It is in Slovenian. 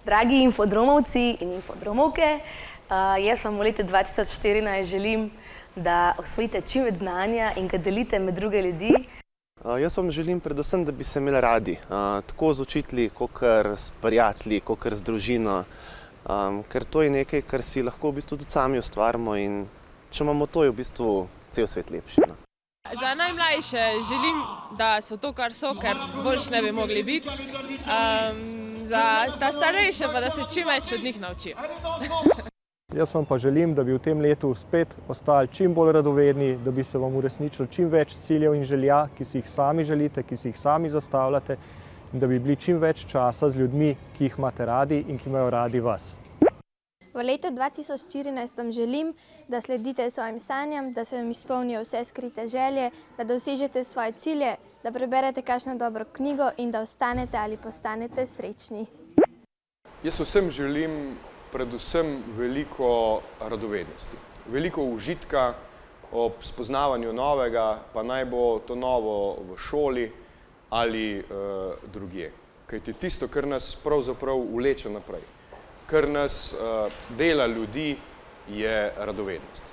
Dragi infodromovci in infodromovke, jaz vam v letu 2014 želim, da osvojite čim več znanja in ga delite med druge ljudi. Jaz vam želim predvsem, da bi se imeli radi, tako z učitelji, kakor s prijatelji, kakor z družino, ker to je nekaj, kar si lahko v bistvu tudi sami ustvarimo in če imamo to, je v bistvu cel svet lepši. Za najmlajše želim, da so to, kar so, ker boljše ne bi mogli biti. Za ta starejše pa, da se čim več od njih naučijo. Jaz vam pa želim, da bi v tem letu spet ostali čim bolj radovedni, da bi se vam uresničilo čim več ciljev in želja, ki si jih sami želite, ki si jih sami zastavljate in da bi bili čim več časa z ljudmi, ki jih imate radi in ki imajo radi vas. V letu 2014 vam želim, da sledite svojim sanjam, da se vam izpolnijo vse skrite želje, da dosežete svoje cilje, da preberete kakšno dobro knjigo in da ostanete ali postanete srečni. Jaz vsem želim predvsem veliko radovednosti, veliko užitka ob spoznavanju novega, pa naj bo to novo v šoli ali drugje. Kajti tisto, kar nas pravzaprav vleče naprej, kar nas dela ljudi, je radovednost.